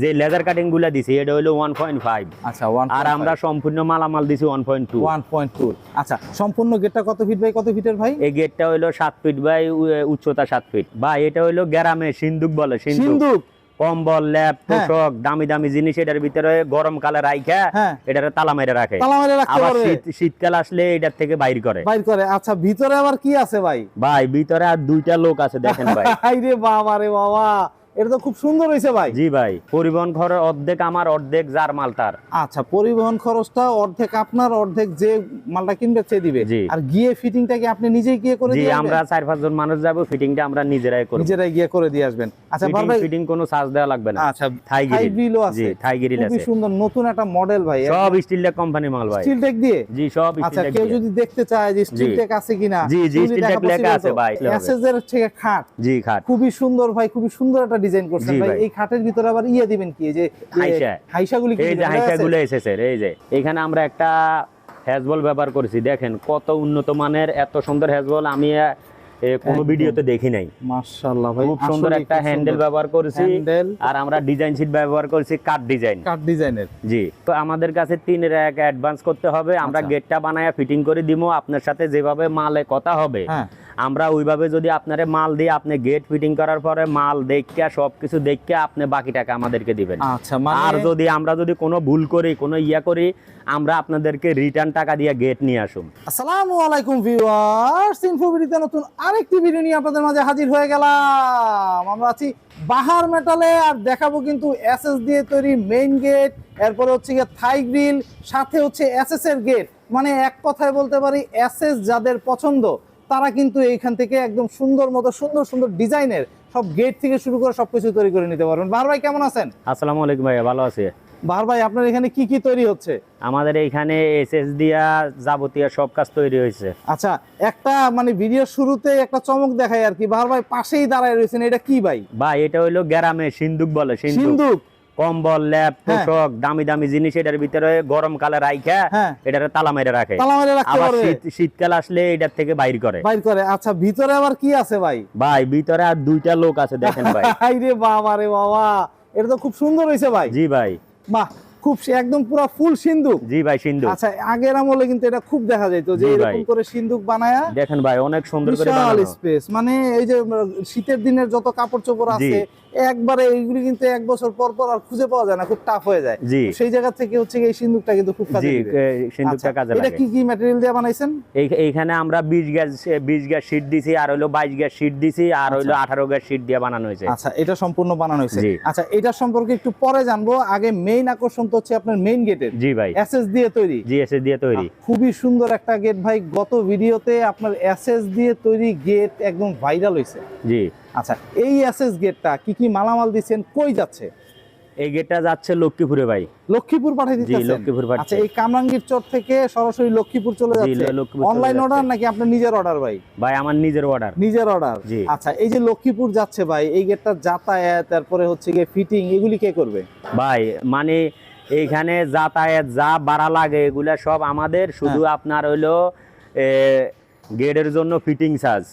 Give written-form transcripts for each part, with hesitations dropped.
যে laser cutting গুলা দিছি এটা হলো 1.5। আচ্ছা আর আমরা সম্পূর্ণ মালামাল দিছি 1.2। 1.2। আচ্ছা সম্পূর্ণ গেটটা কত ফিট বাই কত ফিটের ভাই? এই গেটটা হলো 7 ফিট বাই উচ্চতা 7 ফিট। ভাই এটা হলো গ্রামে সিন্দুক বলে, সিন্দুক কম্বল ল্যাপ তোষক দামি দামি জিনিস এটার ভিতরে গরমকালে রাইখা এটারে তালা মেরে রাখে, আবার শীতকাল আসলে এটার থেকে বাইর করে। আচ্ছা ভিতরে আবার কি আছে ভাই? ভাই ভিতরে আর দুইটা লোক আছে দেখেন ভাই। আরে বাবা রে বাবা, এটা তো খুব সুন্দর হয়েছে ভাই। জি ভাই, পরিবহন খরচ অর্ধেক আমার, অর্ধেক যার মাল তার। আচ্ছা পরিবহন খরচটা অর্ধেক আপনার, অর্ধেক যে মালটা কিনবে সে দিবে। আর গিয়ে ফিটিংটা কি আপনি নিজেই গিয়ে করে দিবেন? জি, আমরা 4-5 জন মানুষ যাব, ফিটিংটা আমরা নিজেরাই করব, নিজেরাই গিয়ে করে দিয়ে আসবেন। আচ্ছা ভাই ফিটিং কোনো চার্জ দেওয়া লাগবে না। আচ্ছা থাই গ্রিলও আছে? জি থাই গ্রিল আছে, খুব সুন্দর নতুন একটা মডেল ভাই, সব স্টিলটেক কোম্পানি মাল ভাই। স্টিলটেক দিয়ে? জি সব স্টিলটেক। আচ্ছা কেউ যদি দেখতে চায় যে স্টিলটেক আছে কিনা? জি জি স্টিলটেক লেখা আছে ভাই। এসএস এর থেকে খাট? জি খাট খুবই সুন্দর ভাই, খুবই সুন্দর একটা ডিজাইন করছেন ভাই। এই খাটের ভিতরে আবার ইয়ে দিবেন কি, এই যে হাইসাগুলি? এই যে হাইসাগুলো এসেছে, এই যে এখানে আমরা একটা হ্যাজবল ব্যবহার করেছি, দেখেন কত উন্নত মানের, এত সুন্দর হ্যাজবল আমি কোন ভিডিওতে দেখি নাই। মাশাআল্লাহ ভাই, খুব সুন্দর একটা হ্যান্ডেল ব্যবহার করেছি, আর আমরা ডিজাইন শীট ব্যবহার করেছি কাট ডিজাইনের। জি, তো আমাদের কাছে 3 টাকা অ্যাডভান্স করতে হবে, আমরা গেটটা বানায়া ফিটিং করে দিমু। আপনার সাথে যেভাবে মালে কথা হবে আমরা ওইভাবে যদি আপনারে মাল দিই, আপনি গেট ফিটিং করার পরে মাল দেখিয়া সবকিছু দেখিয়া আপনি বাকি টাকা আমাদেরকে দিবেন। আচ্ছা, আর যদি আমরা কোনো ভুল করি, কোনো ইয়া করি, আমরা আপনাদেরকে রিটার্ন টাকা দিয়ে গেট নিয়ে আসুন। আসসালামু আলাইকুম ভিউয়ার্স, ইনফোভিডিতে নতুন আরেকটি ভিডিও নিয়ে আপনাদের মাঝে হাজির হয়ে গেলাম। আমরা আছি বাহার মেটালে, আর দেখাবো কিন্তু এসএস দিয়ে তৈরি মেইন গেট, এরপরে হচ্ছে গিয়ে থাই গ্রিল, সাথে হচ্ছে এসএস এর গেট। মানে এক কথায় বলতে পারি এসএস যাদের পছন্দ তারা কিন্তু এইখান থেকে একদম সুন্দর মতো সুন্দর সুন্দর ডিজাইনের সব গেট থেকে শুরু করে সবকিছু তৈরি করে নিতে পারবেন। বাহার ভাই কেমন আছেন? আসসালামু আলাইকুম ভাই, ভালো আছি। বাহার ভাই আপনার এখানে কি কি তৈরি হচ্ছে? আমাদের এখানে এসএস দিয়া যাবতীয় সব কাজ তৈরি হয়েছে। আচ্ছা একটা মানে ভিডিও শুরুতে একটা চমক দেখাই আর কি, বাহার ভাই পাশেই দাঁড়ায় রয়েছেন, এটা কি ভাই? ভাই এটা হইলো গ্রামে সিন্দুক বলে, সিন্দুক কম্বল ল্যাপ তোষক দামি দামি জিনিস এটার ভিতরে গরমকালে রাইখা এটারে তালা মেরে রাখে, আবার শীতকাল আসলে এটার থেকে বাইর করে। আচ্ছা ভিতরে আবার কি আছে ভাই? ভাই ভিতরে আর দুইটা লোক আছে দেখেন ভাই। আরে বাবা রে বাবা, এটা তো খুব সুন্দর হয়েছে ভাই। জি ভাই, বাহ, খুব একদম পুরো ফুল সিন্দুক। জি ভাই সিন্দুক। আচ্ছা আগের আমলে কিন্তু এটা খুব দেখা যাইতো যে এরকম করে সিন্দুক বানায়া, দেখেন ভাই অনেক সুন্দর করে বানানো স্পেস। মানে এই যে শীতের দিনের যত কাপড় চোপড় আছে একবারে এইগুলি কিন্তু 1 বছর পর পর আর খুঁজে পাওয়া যায় না, খুব টাফ হয়ে যায়। সেই জায়গা থেকে হচ্ছে এই সিন্দুকটা কিন্তু খুব কাজে দিবে। সিন্দুকটা কাজে লাগে। এটা কি কি ম্যাটেরিয়াল দিয়ে বানাইছেন? এইখানে আমরা 20 গজ শীট দিছি, আর হলো 22 গজ শীট দিছি, আর হলো 18 গজ শীট দিয়ে বানানো হয়েছে। আচ্ছা এটা সম্পূর্ণ বানানো হয়েছে। আচ্ছা এটা সম্পর্কে একটু পরে জানবো, আগে মেইন আকর্ষণ তো হচ্ছে আপনার মেইন গেটের। জি ভাই, এসএস দিয়ে তৈরি। জি এসএস দিয়ে তৈরি, খুবই সুন্দর একটা গেট ভাই। গত ভিডিওতে আপনার এসএস দিয়ে তৈরি গেট একদম ভাইরাল হয়েছে। জি আচ্ছা এই এসএস গেটটা কি কি মালামাল দিবেন, কই যাচ্ছে? এই গেটটা যাচ্ছে লক্ষ্মীপুরে ভাই। লক্ষ্মীপুর পাঠিয়ে দিতেছেন? জি লক্ষ্মীপুর পাঠিয়ে। আচ্ছা এই কামরাঙ্গীর চর থেকে সরাসরি লক্ষ্মীপুর চলে যাচ্ছে? অনলাইন অর্ডার নাকি আপনার নিজের অর্ডার ভাই? ভাই আমার নিজের অর্ডার। নিজের অর্ডার। আচ্ছা এই যে লক্ষ্মীপুর যাচ্ছে ভাই, এই গেটটা যাতায়াত তারপরে হচ্ছে গিয়ে ফিটিং এগুলি কে করবে? ভাই মানে এইখানে যাতায়াত যা ভাড়া লাগে এগুলা সব আমাদের, শুধু আপনার হইলো গেটের জন্য ফিটিং চার্জ,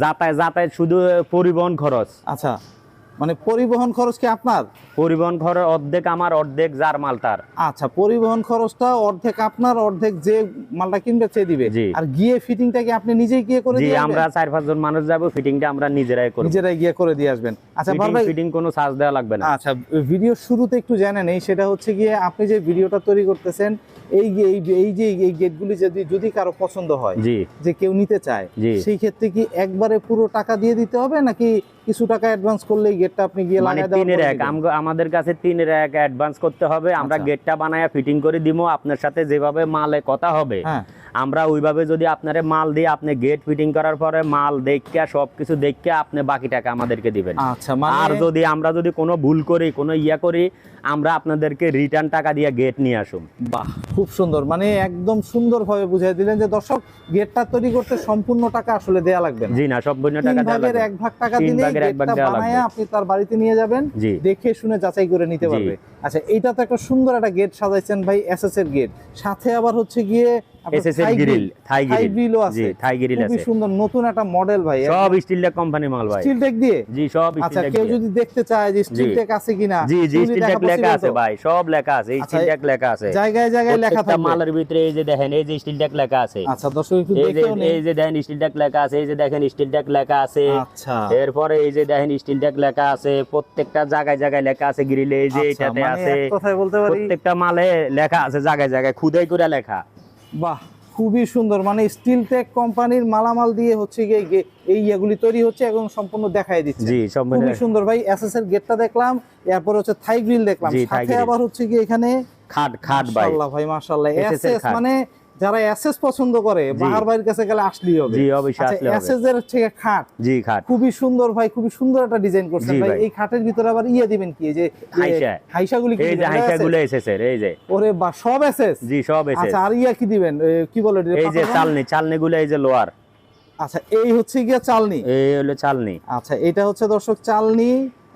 যাতায়াত শুধু পরিবহন খরচ। আচ্ছা মানে পরিবহন খরচ কি আপনার? পরিবহন খরচ অর্ধেক আমার, অর্ধেক যার মাল তার। আচ্ছা পরিবহন খরচটা অর্ধেক আপনার, অর্ধেক যে মালটা কিনবে সে দিবে। আর গিয়ে ফিটিংটা কি আপনি নিজেই গিয়ে করে দিবেন? জি আমরা 4-5 জন মানুষ যাব, ফিটিংটা আমরা নিজেরাই করব, নিজেরাই গিয়ে করে দিয়ে আসবেন। আচ্ছা ভাই ফিটিং কোনো চার্জ দেওয়া লাগবে না। আচ্ছা ভিডিও শুরুতে একটু জানেন এই, সেটা হচ্ছে গিয়ে আপনি যে ভিডিওটা তৈরি করতেছেন এই গেটগুলি যদি কারো পছন্দ হয়, যে কেউ নিতে চায়, সেই ক্ষেত্রে কি একবারে পুরো টাকা দিয়ে দিতে হবে নাকি কিছু টাকা অ্যাডভান্স করলেই গেটটা আপনি গিয়ে লাগিয়ে দেবেন? আমাদের কাছে 3 টাকা অ্যাডভান্স করতে হবে, আমরা গেটটা বানায়া ফিটিং করে দিব। আপনার সাথে যেভাবে মালে কথা হবে আমরা ওইভাবে যদি আপনারে মাল দিই, আপনি গেট ফিটিং করার পরে মাল দেখিয়া সবকিছু দেখিয়া আপনি বাকি টাকা আমাদেরকে দিবেন। আচ্ছা আর যদি আমরা কোনো ভুল করি, কোনো ইয়া করি, আমরা আপনাদেরকে রিটার্ন টাকা দিয়ে গেট নিয়ে আসুন। বাহ খুব সুন্দর, মানে একদম সুন্দরভাবে বুঝিয়ে দিলেন যে দর্শক গেটটা তৈরি করতে সম্পূর্ণ টাকা আসলে দেয়া লাগবে না। জি না, সম্পূর্ণ টাকা দেয়া লাগবে। 1 ভাগ টাকা দিলে গেটটা বানায়া আপনি তার বাড়িতে নিয়ে যাবেন, দেখে শুনে যাচাই করে নিতে পারবে। আচ্ছা এইটা তো একটা সুন্দর একটা গেট সাজাইছেন ভাই, এসএস এর গেট, সাথে আবার হচ্ছে গিয়ে এসএস এর গ্রিল, থাই গ্রিলও আছে, জি থাই গ্রিল আছে, খুবই সুন্দর নতুন একটা মডেল ভাই, সব স্টিলটেক কোম্পানি মাল ভাই, স্টিলটেক দিয়ে জি সব আচ্ছা স্টিলটেক কেউ দিয়ে। যদি দেখতে চায় যে স্টিলটেক আছে কিনা, জি জি স্টিলটেক লেখা আছে ভাই, সব লেখা আছে, স্টিলটেক লেখা আছে, জায়গায় জায়গায় লেখা প্রত্যেকটা থাকবে। মালের ভিতরে এই যে দেখেন এই যে স্টিলটেক লেখা আছে, আচ্ছা দর্শক একটু এই যে দেখেও নেন। এই যে দেখেন স্টিলটেক লেখা আছে, এই যে দেখেন স্টিলটেক লেখা আছে, আচ্ছা এরপরে এই যে দেখেন স্টিলটেক লেখা আছে, প্রত্যেকটা জায়গায় জায়গায় লেখা আছে গ্রিলে, এই যে আচ্ছা, এটাতে মানে আছে, এক কথায় বলতে পারি প্রত্যেকটা মালে লেখা আছে জায়গায় জায়গায় খুদাই করে লেখা। বাহ খুবই সুন্দর, মানে স্টিলটেক কোম্পানির মালামাল দিয়ে হচ্ছে গিয়ে এই ইয়েগুলি তৈরি হচ্ছে এবং সম্পূর্ণ দেখাই দিচ্ছে। জি সব খুবই সুন্দর ভাই, এসএস এর গেটটা দেখলাম, এরপর হচ্ছে থাই গ্রিল দেখলাম, জি, থাই সাথে গ্রিল। আবার হচ্ছে কি এখানে খাট খাট ভাই, মাশাআল্লাহ ভাই মাশাআল্লাহ, SS এর এসএস খাট। মানে যারা এসএস পছন্দ করে বাহার ভাইয়ের কাছে গেলে আসলেই হবে। জি অবশ্যই আচ্ছা আসলে হবে, এসএস এর হচ্ছে গিয়ে খাট, জি খাট, খুবই সুন্দর ভাই, খুবই সুন্দর একটা ডিজাইন করছেন জি ভাই। ভাই। এই খাটের ভিতরে আবার ইয়ে দিবেন কি, এই যে হাইসা। হাইসাগুলি কি এই যে দিবেন? হাইসা এটা গুলো SS? এসেছে এই যে, ওরে বা সব এসএস, জি সব এসেছে, আচ্ছা আর ইয়া কি দিবেন, কি বলে এটা, এই যে পাতানো? চালনি, চালনি গুলো এই যে লোয়ার, আচ্ছা এই হচ্ছে গিয়ে চালনি, এই হলো চালনি, আচ্ছা এটা হচ্ছে দর্শক চালনি,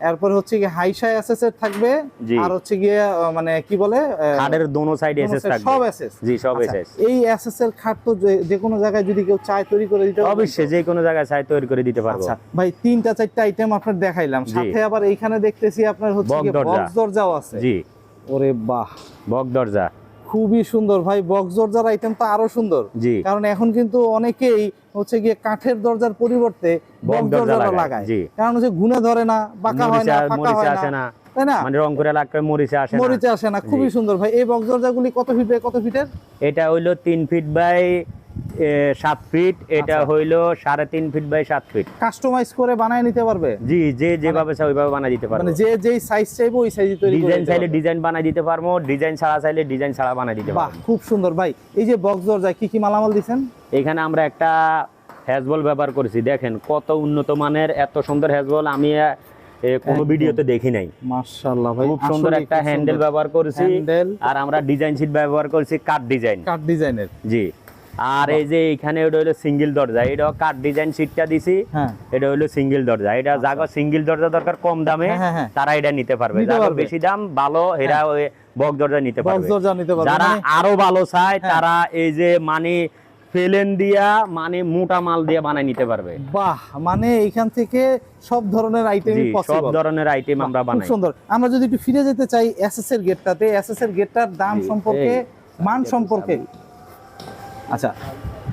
এরপর হচ্ছে গিয়ে হাইসা এসএস এর থাকবে, জি। আর হচ্ছে গিয়ে মানে কি বলে খাটের দোনো সাইড দোনো এসএস side থাকবে, সব এসএস। জি সব আচ্ছা, এসএস, এই এসএস এর খাট তো যে কোনো জায়গায় যদি কেউ চায় তৈরি করে দিতে পারবেন তো? অবশ্যই যে কোনো জায়গায় সাইড তৈরি করে দিতে পারবো। আচ্ছা ভাই তিনটা চারটা আইটেম আপনার দেখাইলাম, জি। সাথে আবার এইখানে দেখতেছি আপনার হচ্ছে বক্স গিয়ে দরজা। বক্স দরজাও আছে। জি ওরে বাহ বক দরজা, খুবই সুন্দর ভাই, বক্স দরজার আইটেম তো আরো সুন্দর, জি কারণ এখন কিন্তু অনেকেই হচ্ছে গিয়ে কাঠের দরজার পরিবর্তে বক্স দরজা দরজাটা লাগায়, লাগায়, জি। কারণ হচ্ছে গুণে ধরে না, বাঁকা হয় না, ফাঁকা মরিচে হয় আসে না, না, তাই না, মানে রং করে লাগবে মরিচে আসে না, মরিচে আসে না, খুবই সুন্দর ভাই। এই বক্স দরজাগুলি কত ফিট বাই কত ফিটের? এটা হইলো 3 ফিট বাই 7 ফিট, এটা আচ্ছা। হইলো 3.5 ফিট বাই 7 ফিট। কাস্টমাইজ করে বানায় নিতে পারবে, জি যে যেভাবে চাই ওইভাবে বানাই দিতে পারবো, মানে যে যেই সাইজ চাইবো ওই সাইজে তৈরি করে ডিজাইন দিতে চাইলে পারবে। ডিজাইন বানাই দিতে পারবো, ডিজাইন ছাড়া চাইলে ডিজাইন ছাড়া বানাই দিতে বাহ পারবো। খুব সুন্দর ভাই। এই যে বক্স দরজায় কি কি মালামাল দিছেন? এখানে আমরা একটা হ্যাজবল ব্যবহার করেছি, দেখেন কত উন্নত মানের, এত সুন্দর হ্যাজবল আমি কোনো একদম। ভিডিওতে দেখি নাই। মাশাআল্লাহ ভাই, খুব সুন্দর আসলেই একটা খুব হ্যান্ডেল সুন্দর। ব্যবহার করেছি, হ্যান্ডেল আর আমরা ডিজাইন শীট ব্যবহার করেছি কাট ডিজাইন, কাঠ ডিজাইনের, জি। আর এই যে এখানে ওটা হলো সিঙ্গেল দরজা, এটাও কাট ডিজাইন শীটটা দিছি, হ্যাঁ এটা হলো সিঙ্গেল দরজা, এটা যাগো সিঙ্গেল দরজা দরকার কম দামে হ্যাঁ, হ্যাঁ। তারা এটা নিতে পারবে, নিতে যারা পারবে। বেশি দাম ভালো এরা ওই বক্স দরজা নিতে বক্স পারবে, দরজা নিতে পারবে, যারা মানে আরো ভালো চায় হ্যাঁ। তারা এই যে মানে ফেলেন দিয়া মানে মোটা মাল দিয়ে বানাই নিতে পারবে, বাহ মানে এইখান থেকে সব ধরনের আইটেম জি সব পসিবল। ধরনের আইটেম আমরা খুব বানাই। সুন্দর। আমরা যদি একটু ফিরে যেতে চাই এসএস এর গেটটাতে, এসএস এর গেটটার দাম জি, সম্পর্কে, এই, মান সম্পর্কে, আচ্ছা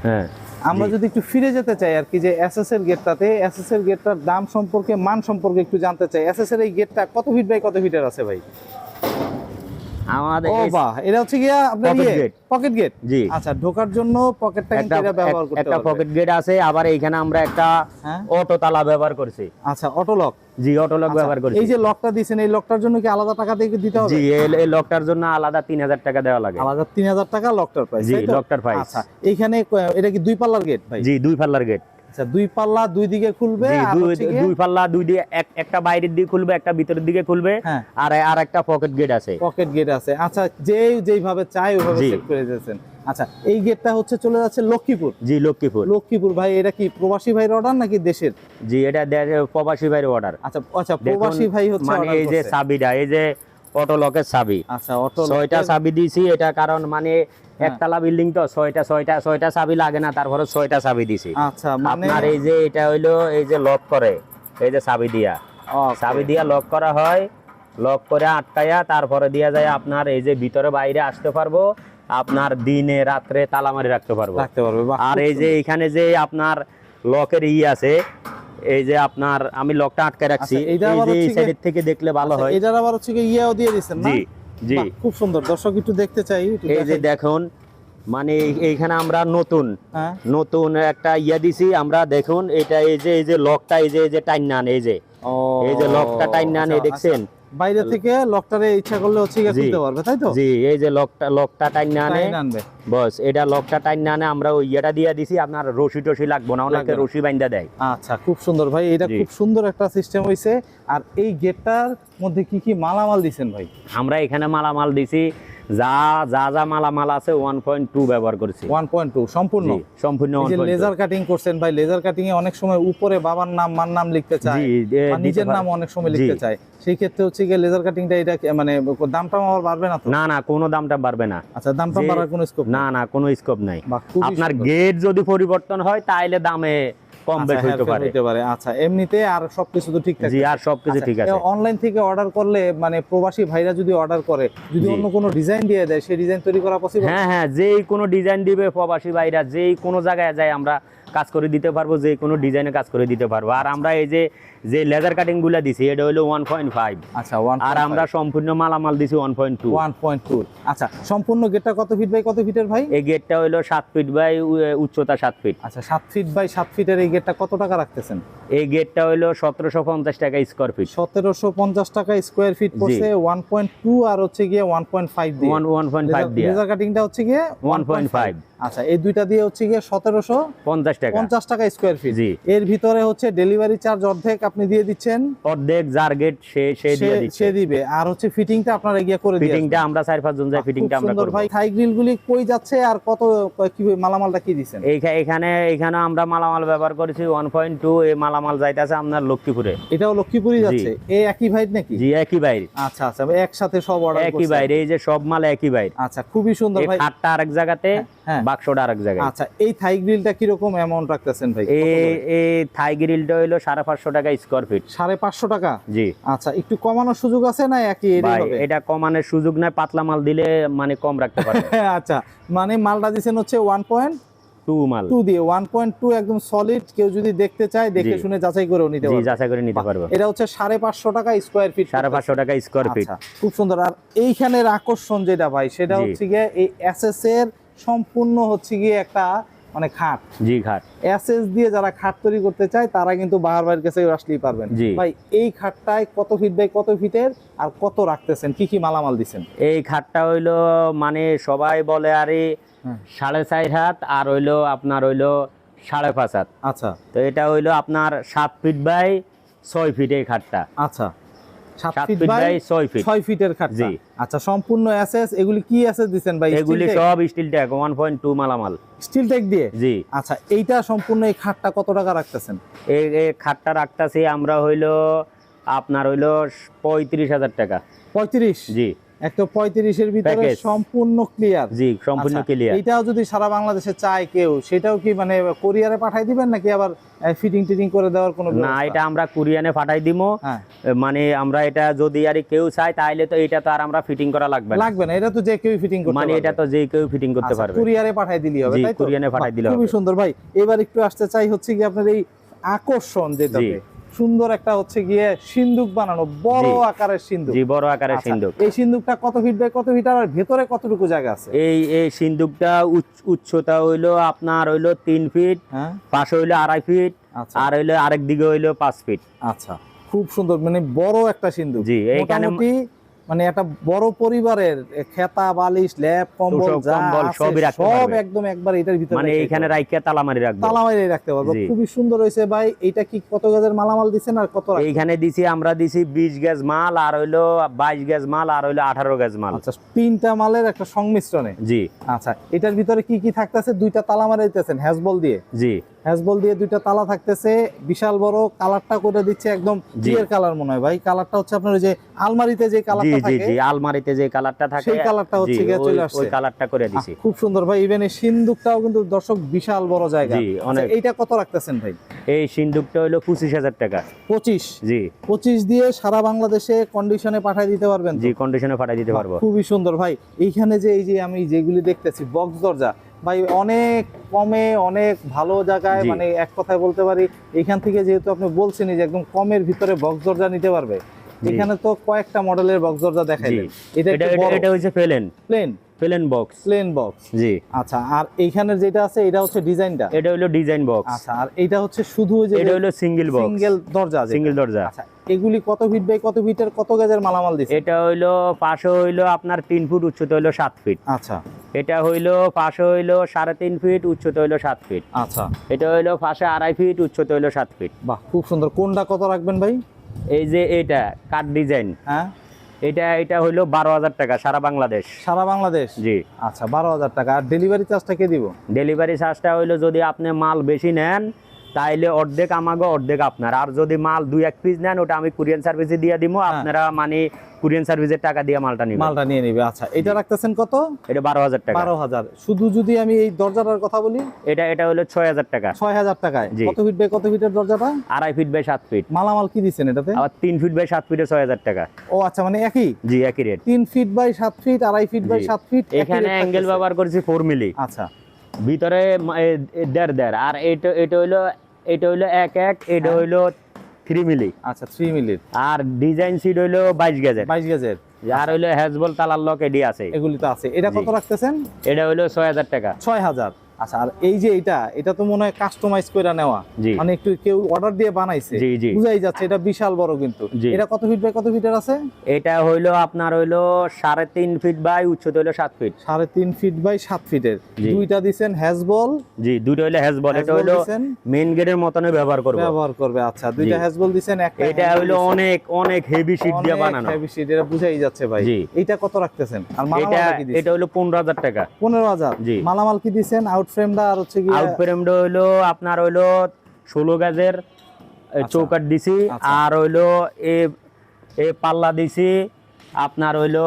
হ্যাঁ আমরা জি। যদি একটু ফিরে যেতে চাই আর কি, যে এসএস এর গেটটাতে, এসএস এর গেটটার দাম সম্পর্কে, মান সম্পর্কে একটু জানতে চাই। এসএস এর এই গেটটা কত ফিট বাই কত ফিটের আছে ভাই? আমাদের ও এই বাহ, এটা হচ্ছে গিয়া আপনার Pocket ইয়ে gate। পকেট গেট, জি আচ্ছা ঢোকার জন্য পকেটটা কিন্তু এটা ব্যবহার করতে একটা পারবে। পকেট গেট আছে, আবার এইখানে আমরা একটা হ্যাঁ অটো তালা ব্যবহার করছি, আচ্ছা অটো লক, জি অটো লক ব্যবহার করছি, এই যে লকটা দিছেন এই লকটার জন্য কি আলাদা টাকা দিয়ে দিতে হবে? জি এই লকটার জন্য আলাদা 3000 টাকা দেওয়া লাগে, আলাদা 3000 টাকা লকটার প্রাইস, জি লকটার প্রাইস, আচ্ছা এইখানে এটা কি দুই পাল্লার গেট ভাই? জি 2 পাল্লার গেট, আচ্ছা দুই পাল্লা দুই দিকে খুলবে, জি আর হচ্ছে গিয়ে- দুই পাল্লা দুই দিকে একটা বাইরের দিকে খুলবে, একটা ভিতরের দিকে খুলবে, হ্যাঁ আর একটা পকেট গেট আছে, পকেট গেট আছে, আচ্ছা যেইভাবে চাই ওইভাবে জি। সেট করে দিয়েছেন। আচ্ছা এই গেটটা হচ্ছে চলে যাচ্ছে লক্ষ্মীপুর। জি লক্ষ্মীপুর, লক্ষ্মীপুর ভাই, এটা কি প্রবাসী ভাইয়ের অর্ডার নাকি দেশের? জি এটা প্রবাসী ভাইয়ের অর্ডার, আচ্ছা আচ্ছা প্রবাসী ভাই হচ্ছে মানে order এই যে করছে। চাবিটা, এই যে অটো লকের চাবি, আচ্ছা অটো 6টা চাবি দিছি, এটা কারণ মানে হ্যাঁ। একতলা বিল্ডিং তো 6টা চাবি লাগে না, তারপরে 6টা চাবি দিছি। আচ্ছা মানে আপনার এই যে এটা হইলো এই যে লক করে, এই যে চাবি দিয়া, okay, চাবি দিয়া লক করা হয়, লক করে আটকায়া তারপরে দিয়া যায় আপনার এই যে ভিতরে বাইরে আসতে পারবো, আপনার দিনে রাত্রে তালা মারি রাখতে পারবো। রাখতে পারবে, বাহ, আর খুব এই যে সুন্দর। এখানে যে আপনার লকের আছে, এই যে আপনার আমি লকটা আটকে রাখছি, আচ্ছা, এইটা এই আবার যে এই হচ্ছে সাইডের থেকে দেখলে ভালো আচ্ছা, হয়, এটার আবার হচ্ছে কি ইয়েও দিয়ে দিছেন না? জি জি বাহ, খুব সুন্দর, দর্শক একটু দেখতে চাই, একটু এই যে দেখেন। দেখুন মানে এইখানে আমরা নতুন হ্যাঁ নতুন একটা দিছি আমরা, দেখুন এটা এই যে লকটা এই যে টাইন নান, এই যে ও, এই যে লকটা টাইন নান, এই আচ্ছা, দেখছেন, বাইরে থেকে লকটারে ইচ্ছা করলে হচ্ছে গিয়ে জি। খুলতে পারবে, তাই তো? জি এই যে লকটা টাইন নানে, টাইন আনবে। বস এটা লকটা টাইন নানে, আমরা ওই ইয়েটা দিয়ে দিছি, আপনার রশি টসি লাগবো না, অনেকে লাগবে না। রশি বাইন্দা দেয়, আচ্ছা খুব সুন্দর ভাই, এটা জি। খুব সুন্দর একটা সিস্টেম হইছে। আর এই গেটটার মধ্যে কি কি মালামাল দিছেন ভাই? আমরা এখানে মালামাল দিছি যা যা যা মালামাল আছে 1.2 ব্যবহার করেছি। 1.2 সম্পূর্ণ জি, সম্পূর্ণ এই যে 1.2। লেজার কাটিং করছেন ভাই, লেজার কাটিং এ অনেক সময় উপরে বাবার নাম মার নাম লিখতে চায়, জি, বা নিজের নাম অনেক সময় লিখতে জি। চায়, সেই ক্ষেত্রে হচ্ছে গিয়ে লেজার কাটিংটা এটা মানে দামটা আমার বাড়বে না তো? না না, কোনো দামটা বাড়বে না। আচ্ছা, দামটা যে- বাড়ার কোনো স্কোপ না না, কোনো স্কোপ নাই। বা খুবই আপনার সুন্দর। গেট যদি পরিবর্তন হয় তাহলে দামে কম বেশ হইতে পারে। আচ্ছা, এমনিতে আর সবকিছু তো ঠিকঠাক জি, আর সবকিছু ঠিক আছে। অনলাইন থেকে অর্ডার করলে মানে প্রবাসী ভাইরা যদি অর্ডার করে, যদি জি। অন্য কোনো ডিজাইন দিয়ে দেয়, সেই ডিজাইন তৈরি করা পসিবল? হ্যাঁ হ্যাঁ, যেই কোনো ডিজাইন দিবে প্রবাসী ভাইরা, যেই কোনো জায়গায় যায় আমরা কাজ করে দিতে পারবো, যে কোনো ডিজাইনে কাজ করে দিতে পারবো। আর আমরা এই যে যে লেজার কাটিং গুলা দিছি এটা হলো 1.5। আচ্ছা, আর আমরা সম্পূর্ণ মালামাল দিছি 1.2। 1.2। আচ্ছা, সম্পূর্ণ গেটটা কত ফিট বাই কত ফিটের ভাই? এই গেটটা হলো 7 ফিট বাই উচ্চতা 7 ফিট। আচ্ছা, 7 ফিট বাই 7 ফিটের এই গেটটা কত টাকা রাখতেছেন? এই গেটটা হলো 1750 টাকা স্কয়ার ফিট। 1750 টাকা স্কয়ার ফিট পড়ছে। 1.2 আর হচ্ছে গিয়ে 1.5 দিয়ে 1.5 দিয়ে লেজার কাটিংটা হচ্ছে গিয়ে 1.5। আচ্ছা, এই দুইটা দিয়ে হচ্ছে গিয়ে 1750 টাকা স্কয়ার ফিট। জি। এর ভিতরে হচ্ছে ডেলিভারি চার্জ অর্ধেক আপনি দিয়ে দিচ্ছেন, অর্ধেক যার গেট সে দিয়ে দিচ্ছে। সে দিবে, আর হচ্ছে ফিটিংটা আপনারা গিয়ে করে দিয়ে ফিটিংটা আমরা 4-5 জন যাই, ফিটিংটা আমরা করব। ভাই থাই গ্রিল গুলি কই যাচ্ছে আর কত কি মালামালটা কি দিবেন? এখানে আমরা মালামাল ব্যবহার করেছি 1.2। এই মালামাল যাইতেছে আপনার লক্ষ্মীপুরে। এটাও লক্ষ্মীপুরই যাচ্ছে? এই একই ভাই নাকি? জি, একই বাইরে। আচ্ছা আচ্ছা, একসাথে সব অর্ডার করছেন? একই বাইরে, এই যে সব মাল একই বাইরে। আচ্ছা, খুবই সুন্দর ভাই। খাটটা আরেক জায়গাতে, হ্যাঁ। বাক্সটা আরেক জায়গায়। আচ্ছা, এই থাই গ্রিলটা কি রকম অ্যামাউন্ট রাখতেছেন ভাই? এই থাই গ্রিলটা হইলো 550 টাকা স্কয়ার ফিট। 550 টাকা? জি। আচ্ছা, একটু কমানোর সুযোগ আছে না একই এরই ভাই হবে? এটা কমানোর সুযোগ নাই, পাতলা মাল দিলে মানে কম রাখতে পারবে। আচ্ছা, মানে মালটা দিবেন হচ্ছে 1.2 মাল দিয়ে 1.2 একদম সলিড। কেউ যদি দেখতে চায় দেখে জি। শুনে যাচাই করেও নিতে জি, পারবে। যাচাই করে নিতে পারবে। এটা হচ্ছে 550 টাকা স্কয়ার ফিট। 550 টাকা স্কয়ার ফিট। আচ্ছা, খুব সুন্দর। আর এইখানের আকর্ষণ যেটা ভাই, সেটা জি। হচ্ছে গিয়ে এই এসএস এর সম্পূর্ণ হচ্ছে গিয়ে একটা মানে খাট। জি, খাট। এসএস দিয়ে যারা খাট তৈরি করতে চায় তারা কিন্তু বাহার ভাইয়ের কাছে আসলেই পারবেন। জি। ভাই, এই খাটটায় কত ফিট বাই কত ফিটের আর কত রাখতেছেন, কি কি মালামাল দিচ্ছেন? এই খাটটা হইলো মানে সবাই বলে আরে 4.5 হাত, আর হইলো আপনার হইলো 5.5 হাত। আচ্ছা, তো এটা হইলো আপনার 7 ফিট বাই 6 ফিট এই খাটটা। আচ্ছা, 7 7 feet feet by by 6 feet. 6 ফিটের খাট। জি। আচ্ছা, সম্পূর্ণ এসএস। এগুলি কি এসএস দিবেন ভাই? এগুলি সব স্টিল ট্যাগ 1.2 মালামাল। স্টিল টেক দিয়ে? জি। আচ্ছা, এইটা সম্পূর্ণ এই খাটটা কত টাকা রাখতেছেন? এই খাটটা রাখতাছি আমরা হইলো আপনার হইলো 35,000 টাকা। 35? জি। একটা 35 এর ভিতরে Package। সম্পূর্ণ ক্লিয়ার? জি, সম্পূর্ণ ক্লিয়ার। এটাও যদি সারা বাংলাদেশে চায় কেউ, সেটাও কি মানে কোরিয়ারে পাঠাই দিবেন নাকি আবার ফিটিং টিটিং করে দেওয়ার কোনো না, ব্যবস্থা? এটা আমরা কুরিয়ানে পাঠাই দিমু। হ্যাঁ। মানে আমরা এটা যদি আর কেউ চায় তাহলে তো এটা তো আর আমরা ফিটিং করা লাগবে না। লাগবে না, এটা তো যে কেউ ফিটিং করতে মানে পারবে। এটা তো যে কেউ ফিটিং করতে আচ্ছা, পারবে। কুরিয়ারে পাঠাই দিলেই হবে, জি, তাই তো? কুরিয়ারে পাঠাই দিলে খুবই হবে। সুন্দর ভাই। এবার একটু আসতে চাই হচ্ছে কি আপনার এই আকর্ষণ যেটাতে সুন্দর একটা হচ্ছে গিয়ে সিন্দুক বানানো, বড় জি। আকারের সিন্দুক। জি, বড় আকারের আচ্ছা, সিন্দুক। এই সিন্দুকটা কত ফিট বাই কত ফিট আর ভেতরে কতটুকু জায়গা আছে? এই সিন্দুকটা উচ্চতা হইলো আপনার হইলো 3 ফিট, হ্যাঁ। পাশে হইলো 2.5 ফিট, আচ্ছা। আর হইলো আরেক দিকে হইলো 5 ফিট। আচ্ছা, খুব সুন্দর, মানে বড় একটা সিন্দুক। জি, এইখানে মোটামুটি মানে একটা বড় পরিবারের খেতা বালিশ ল্যাপ কম্বল তোষক, যা কম্বল আছে সবই রাখতে সব পারবে। একদম একবার এটার ভিতরে মানে রেখে এইখানে দিতে পারবে। রাইখা তালামারি রাখবো। তালা মারি রাখতে পারবো। জি। খুবই সুন্দর হয়েছে ভাই। এটা কি কত গজের মালামাল দিছেন আর কত রাখবেন? এইখানে আমরা দিছি 20 গজ মাল, আর হইলো 22 গজ মাল, আর হইলো 18 গজ মাল। আচ্ছা, তিনটা মালের একটা সংমিশ্রণে। জি। আচ্ছা, এটার ভিতরে কি কি থাকতেছে? দুইটা তালা মারা দিতেছেন হ্যাজবল দিয়ে? জি। হ্যাজবল দিয়ে দুইটা তালা থাকতেছে, বিশাল বড়। কালারটা করে দিচ্ছে একদম জি। বিয়ের কালার মনে হয় ভাই। কালারটা হচ্ছে আপনার ওই যে আলমারিতে যে জি, কালারটা জি, থাকে, জি, আলমারিতে যে কালারটা থাকে সেই কালারটা হচ্ছে জি, গিয়ে চলে ওই আসছে। কালারটা করে দিছি। খুব সুন্দর ভাই। ইভেন এই সিন্দুকটাও কিন্তু দর্শক বিশাল বড় জায়গা। জি, অনেক। আচ্ছা, এইটা কত রাখতেছেন ভাই? এই সিন্দুকটা হইলো 25,000 টাকা। 25? জি। 25 দিয়ে সারা বাংলাদেশে কন্ডিশনে পাঠিয়ে দিতে পারবেন তো? জি, কন্ডিশনে পাঠিয়ে দিতে পারবো। খুবই সুন্দর ভাই। এইখানে যে এই যে আমি যেগুলি দেখতেছি বক্স দরজা, ভাই অনেক কমে অনেক ভালো জায়গায়, জি। মানে এক কথায় বলতে পারি এখান থেকে যেহেতু আপনি বলছেনই যে একদম কমের ভিতরে বক্স দরজা নিতে পারবে। জি। এখানে তো কয়েকটা মডেলের বক্স দরজা দেখাইলেন। এটা এটা হচ্ছে প্লেন বক্স। Plain box. জি। আচ্ছা, আর এইখানের যেটা আছে এটা হচ্ছে ডিজাইনটা? এটা হইলো ডিজাইন বক্স। আচ্ছা, আর এটা হচ্ছে শুধু যে এটা হইলো সিঙ্গেল বক্স, সিঙ্গেল দরজা যেটা। সিঙ্গেল দরজা। আচ্ছা, এগুলি কত ফিট বাই কত ফিটের কত গজের মালামাল দিছে? এটা হইলো পাশে হইলো আপনার 3 ফুট, উচ্চতা হইলো 7 ফিট। আচ্ছা। এটা হইলো পাশে হইলো 3.5 ফিট, উচ্চতা হইলো 7 ফিট। আচ্ছা, এটা হইলো পাশে 2.5 ফিট, উচ্চতা হইলো 7 ফিট। বাহ, খুব সুন্দর। কোনটা কত রাখবেন ভাই? এই যে এটা কাট ডিজাইন, হ্যাঁ, এটা হইলো 12,000 টাকা সারা বাংলাদেশ। সারা বাংলাদেশ? জি। আচ্ছা, 12,000 টাকা। আর ডেলিভারি চার্জটা কে দিব? ডেলিভারি চার্জটা হইলো যদি আপনি মাল বেশি নেন তাইলে অর্ধেক আমাগো অর্ধেক আপনার, আর যদি মাল 2-1 পিস নেন ওটা আমি কুরিয়ার সার্ভিসে দিয়ে দিব, আপনারা মানে কুরিয়ার সার্ভিসের টাকা দিয়ে মালটা নিয়ে নেবে। আচ্ছা, এটা রাখতেছেন কত? এটা 12,000 টাকা। 12,000। শুধু যদি আমি এই দরজাটার কথা বলি, এটা হলো 6,000 টাকা। 6,000 টাকায়। কত ফিট বাই কত ফিটের দরজাটা? 2.5 ফিট বাই 7 ফিট। মালামাল কি দিচ্ছেন এটাতে? আবার 3 ফিট বাই 7 ফিটে 6,000 টাকা। ও আচ্ছা, মানে একই? জি, একই rate. 3 feet by 7 feet, 2.5 feet by 7 feet. এখানে অ্যাঙ্গেল ব্যবহার করেছি 4 মিলি। আচ্ছা, ভিতরে 1.5, আর এটা হইলো 1-1, এটা হইলো 3 মিলি। আচ্ছা, 3 মিলি। আর ডিজাইন সিট হইলো 22 গেজের। 22 গেজের। আর হইলো হ্যাজবল তালার লক এডি আছে। এগুলি তো আছে। এটা কত রাখতেছেন? এটা হইলো 6,000 টাকা। 6,000। আচ্ছা, আর এই যে এটা তো মনে হয় কাস্টমাইজ করে নেওয়া, মানে একটু কেউ অর্ডার দিয়ে বানাইছে। জি জি, বুঝাই যাচ্ছে এটা বিশাল বড় কিন্তু। এটা কত ফিট বাই কত ফিটের আছে? এটা হইলো আপনার হইলো 3.5 ফিট বাই উচ্চতা হইলো 7 ফিট। 3.5 ফিট বাই 7 ফিটের। দুইটা দিবেন হ্যাজবল। জি, দুইটা হইলো হ্যাজবল। এটা হইলো মেইন গেটের মতনই ব্যবহার করবে। আচ্ছা, দুইটা হ্যাজবল দিবেন। এটা হইলো অনেক হেভি শীট দিয়ে বানানো। হেভি শীট, এটা বুঝাই যাচ্ছে ভাই। এটা কত রাখতেছেন? আর মালামাল কি দিবেন? এটা হইলো 15,000 টাকা। 15,000। জি। মালামাল কি দিবেন? আউট ফ্রেমটা আর হচ্ছে কি আউট ফ্রেমটা হইলো আপনার হইলো 16 গজের চৌকাট দিছি, আর হইলো এ পাল্লা দিছি আপনার হইলো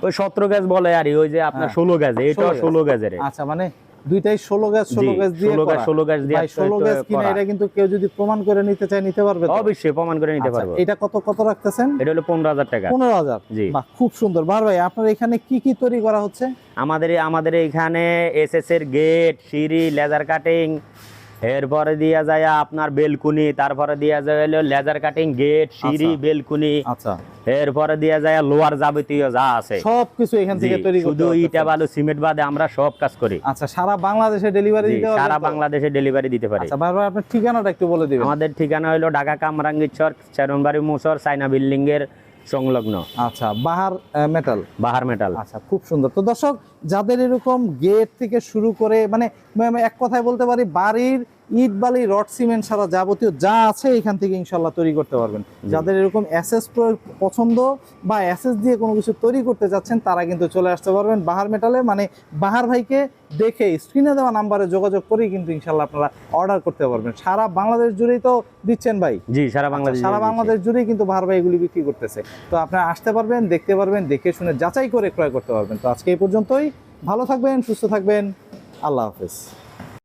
ওই 17 গজ বলে, আর ওই যে আপনার 16 গজে, এটা 16 গজের। আচ্ছা, মানে দুইটাই 16 গজ দিয়ে 16 গজ দিয়ে। 16 গজ কিনা এটা কিন্তু কেউ যদি প্রমাণ করে নিতে চায় নিতে পারবে তো? অবশ্যই প্রমাণ করে নিতে পারবে। এটা কত রাখতেছেন? এটা হলো 15,000 টাকা। 15,000। জি। বাহ, খুব সুন্দর। ভাই, আপনার এখানে কি তৈরি করা হচ্ছে? আমাদের এখানে এসএস এর গেট, সিঁড়ি, লেজার কাটিং, এরপরে দিয়া যায় আপনার বেলকুনি, তারপরে দিয়া যায় হলো লেজার কাটিং, গেট, সিঁড়ি, বেলকুনি। আচ্ছা, এরপরে দিয়া যায় লোয়ার যাবতীয় যা আছে সবকিছু এখান থেকে তৈরি করতে। শুধু ইটা বালু সিমেন্ট বাদে আমরা সব কাজ করি। আচ্ছা, সারা বাংলাদেশে ডেলিভারি দিতে পারবেন? সারা বাংলাদেশে ডেলিভারি দিতে পারি। আচ্ছা ভাই, আপনার ঠিকানাটা একটু বলে দিবেন। আমাদের ঠিকানা হলো ঢাকা কামরাঙ্গীরচর চেরনবাড়ি মোচর চায়না বিল্ডিং এর সংলগ্ন। আচ্ছা, বাহার মেটাল। আচ্ছা, খুব সুন্দর। তো দর্শক, যাদের এরকম গেট থেকে শুরু করে মানে এক কথায় বলতে পারি বাড়ির ইট বালি রড সিমেন্ট সারা যাবতীয় যা আছে এখান থেকে ইনশাল্লাহ তৈরি করতে পারবেন। যাদের এরকম এসএস পছন্দ বা এসএস দিয়ে কোনো কিছু তৈরি করতে যাচ্ছেন তারা কিন্তু চলে আসতে পারবেন বাহার মেটালে। মানে বাহার ভাইকে দেখে স্ক্রিনে দেওয়া নাম্বারে যোগাযোগ করেই কিন্তু ইনশাল্লাহ আপনারা অর্ডার করতে পারবেন। সারা বাংলাদেশ জুড়েই তো দিচ্ছেন ভাই? জি, সারা বাংলাদেশ জুড়েই কিন্তু বাহার ভাই এগুলি বিক্রি করতেছে। তো আপনারা আসতে পারবেন, দেখতে পারবেন, দেখে শুনে যাচাই করে ক্রয় করতে পারবেন। তো আজকে এই পর্যন্তই। ভালো থাকবেন, সুস্থ থাকবেন। আল্লাহ হাফেজ।